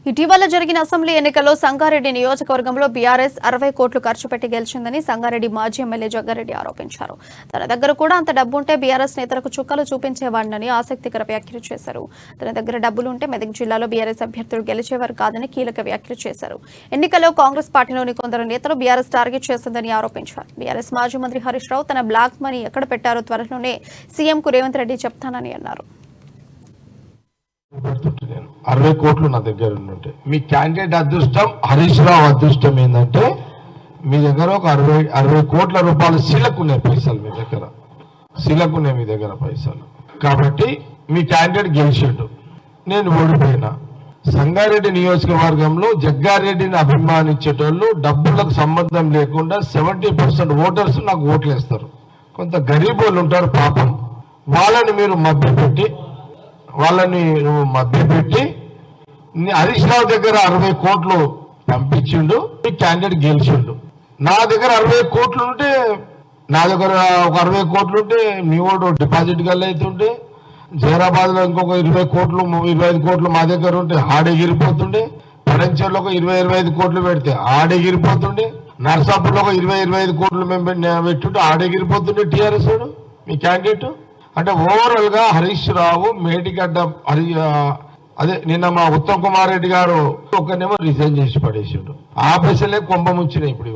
ఇటీవల జరిగిన అసెంబ్లీ ఎన్నికల్లో సంగారెడ్డి నియోజకవర్గంలో బీఆర్ఎస్ 60 కోట్లు ఖర్చు పెట్టి గెలిచిందని సంగారెడ్డి మాజీ ఎమ్మెల్యే జగ్గారెడ్డి ఆరోపించారు. తన దగ్గర కూడా అంత డబ్బుంటే బీఆర్ఎస్ నేతలకు చుక్కలు చూపించేవాడినని ఆసక్తికర వ్యాఖ్యలు చేశారు. తన దగ్గర డబ్బులుంటే మెదక్ జిల్లాలో బీఆర్ఎస్ అభ్యర్థులు గెలిచేవారు కాదని కీలక వ్యాఖ్యలు చేశారు. ఎన్నికల్లో కాంగ్రెస్ పార్టీలోని కొందరు నేతలు బీఆర్ఎస్ టార్గెట్ చేసిందని ఆరోపించారు. బీఆర్ఎస్ మాజీ మంత్రి హరీష్ రావు తన బ్లాక్ మనీ ఎక్కడ పెట్టారో త్వరలోనే సీఎంకు రేవంత్ రెడ్డి చెప్తానని అన్నారు. 60 కోట్లు నా దగ్గర ఉంటే మీ క్యాండిడేట్ అదృష్టం, హరీష్ రావు అదృష్టం ఏంటంటే మీ దగ్గర ఒక 60 కోట్ల రూపాయలు శీలకున్నాయి పైసలు, మీ దగ్గర శీలకున్నాయి మీ దగ్గర పైసలు. కాబట్టి మీ క్యాండిడేట్ గెలిచిండు, నేను ఓడిపోయినా. సంగారెడ్డి నియోజకవర్గంలో జగ్గారెడ్డిని అభిమానించేటోళ్ళు డబ్బులకు సంబంధం లేకుండా 70% ఓటర్స్ నాకు ఓట్లు వేస్తారు. కొంత గరీబ్ వాళ్ళు ఉంటారు పాపం, వాళ్ళని మీరు మభ్యపెట్టి హరీష్ రావు దగ్గర 60 కోట్లు పంపించిండు, మీ క్యాండిడేట్ గెలిచిండు. నా దగ్గర 60 కోట్లు ఉంటే, నా దగ్గర ఒక 60 కోట్లు ఉంటే మీ ఓటు డిపాజిట్ గల్ల అవుతుంటే, జైరాబాద్ లో ఇంకొక 20 కోట్లు 25 కోట్లు మా దగ్గర ఉంటే ఆడెగిరిపోతుండే, పడంచెల్లో ఒక 20-25 కోట్లు పెడితే ఆడెగిరిపోతుండే, నర్సాపూర్లో ఒక 20-25 కోట్లు మేము పెట్టుంటే ఆడెగిరిపోతుండే టీఆర్ఎస్ మీ క్యాండిడేట్. అంటే ఓవరాల్ గా హరీష్ రావు మేడిగడ్డ అదే నిన్న మా ఉత్తమ్ కుమార్ రెడ్డి గారు ఒకనేమో రిజైన్ చేసి పడేసిండు. ఆ పైసలే కొంప ముంచినాయి ఇప్పుడు.